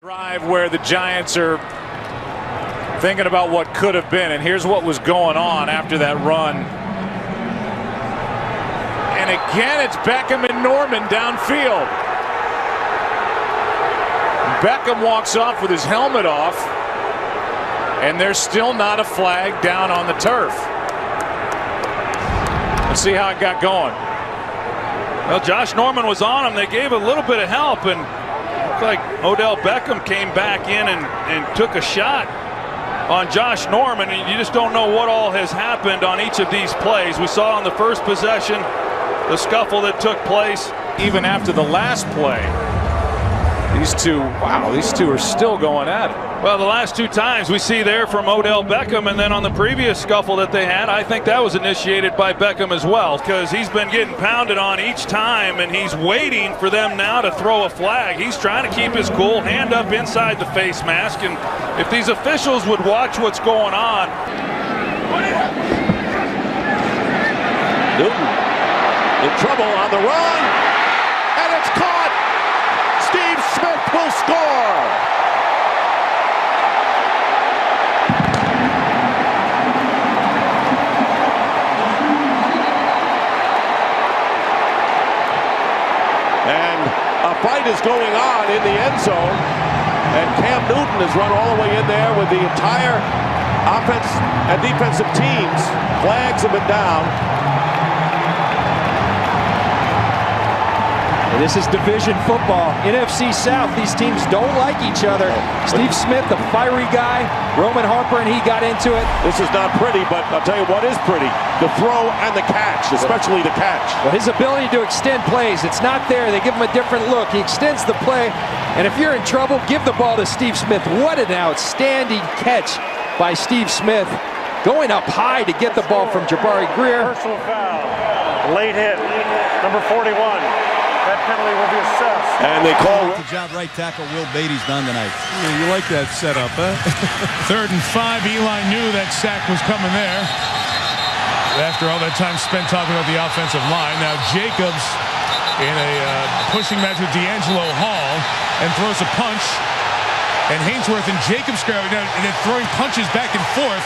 Drive where the Giants are thinking about what could have been, and here's what was going on after that run. And again, it's Beckham and Norman downfield. Beckham walks off with his helmet off, and there's still not a flag down on the turf. Let's see how it got going. Well, Josh Norman was on him. They gave a little bit of help, and like Odell Beckham came back in and took a shot on Josh Norman, and you just don't know what all has happened on each of these plays. We saw on the first possession the scuffle that took place. Even after the last play, these two are still going at it. Well, the last two times we see there from Odell Beckham, and then on the previous scuffle that they had, I think that was initiated by Beckham as well, because he's been getting pounded on each time, and he's waiting for them now to throw a flag. He's trying to keep his cool, hand up inside the face mask, and if these officials would watch what's going on. Newton in trouble on the run, and it's caught. Steve Smith will score. Fight is going on in the end zone, and Cam Newton has run all the way in there with the entire offense and defensive teams. Flags have been down. And this is division football. NFC South, these teams don't like each other. Steve Smith, the fiery guy. Roman Harper, and he got into it. This is not pretty, but I'll tell you what is pretty. The throw and the catch, especially the catch. Well, his ability to extend plays, it's not there. They give him a different look. He extends the play, and if you're in trouble, give the ball to Steve Smith. What an outstanding catch by Steve Smith. Going up high to get the ball from Jabari Greer. Personal foul. Late hit. Number 41. That penalty will be assessed. And they call the job right tackle Will Beatty's done tonight. Yeah, you like that setup, huh? 3rd and 5, Eli knew that sack was coming there. After all that time spent talking about the offensive line, now Jacobs in a pushing match with D'Angelo Hall and throws a punch. And Hainsworth and Jacobs and then throwing punches back and forth.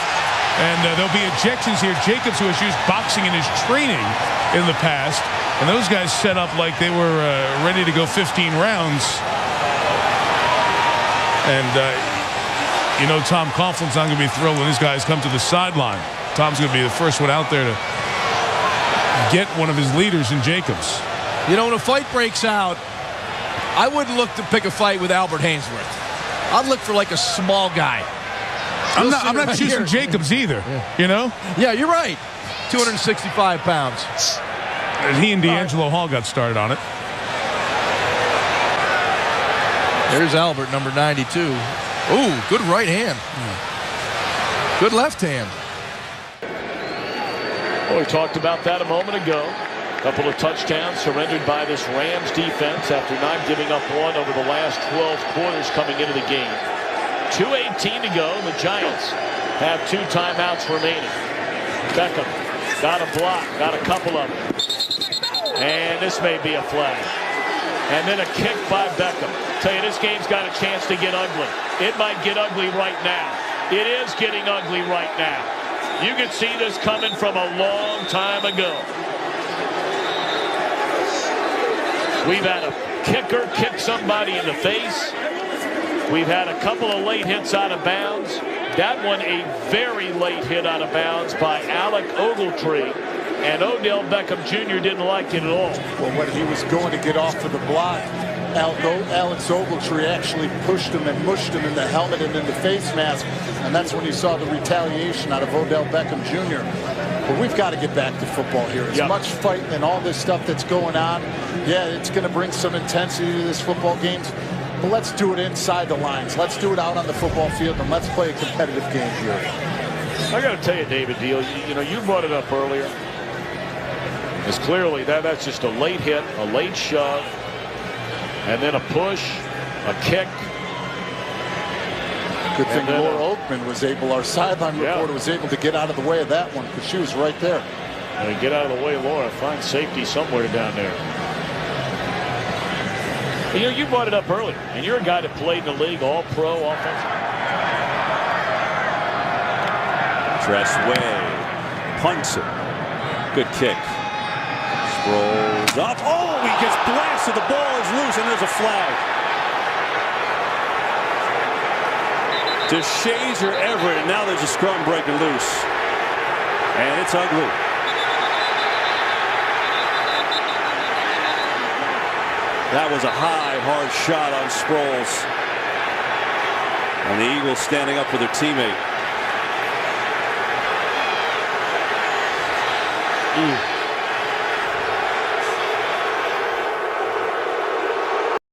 And there'll be ejections here. Jacobs, who has used boxing in his training in the past, and those guys set up like they were ready to go 15 rounds. And, you know, Tom Coughlin's not going to be thrilled when these guys come to the sideline. Tom's going to be the first one out there to get one of his leaders in Jacobs. You know, when a fight breaks out, I wouldn't look to pick a fight with Albert Hainsworth. I'd look for like a small guy. I'm not choosing Jacobs either, you know? Yeah, you're right. 265 pounds. And he and D'Angelo Hall got started on it. There's Albert, number 92. Ooh, good right hand. Good left hand. Well, we talked about that a moment ago. A couple of touchdowns surrendered by this Rams defense after not giving up one over the last 12 quarters coming into the game. 2:18 to go. The Giants have 2 timeouts remaining. Beckham got a block, got a couple of them. And this may be a flag. And then a kick by Beckham. Tell you, this game's got a chance to get ugly. It might get ugly right now. It is getting ugly right now. You can see this coming from a long time ago. We've had a kicker kick somebody in the face. We've had a couple of late hits out of bounds. That one a very late hit out of bounds by Alec Ogletree. And Odell Beckham Jr. didn't like it at all. Well, when he was going to get off of the block, Alex Ogletree actually pushed him and mushed him in the helmet and in the face mask. And that's when you saw the retaliation out of Odell Beckham Jr. But we've got to get back to football here. As much fighting and all this stuff that's going on, yeah, it's going to bring some intensity to this football game. But let's do it inside the lines. Let's do it out on the football field, and let's play a competitive game here. I got to tell you, David Deal, you know, you brought it up earlier. It's clearly that's just a late hit, a late shove, and then a push, a kick. Good thing Laura Oakman was able, our sideline reporter was able to get out of the way of that one because she was right there. Get out of the way, Laura. Find safety somewhere down there. You brought it up earlier, and you're a guy that played in the league, all-pro offensive. Tressway punts it. Good kick. Sproles up. Oh, he gets blasted. The ball is loose, and there's a flag. To Shazer Everett, and now there's a scrum breaking loose. And it's ugly. That was a high, hard shot on Sproles. And the Eagles standing up for their teammate.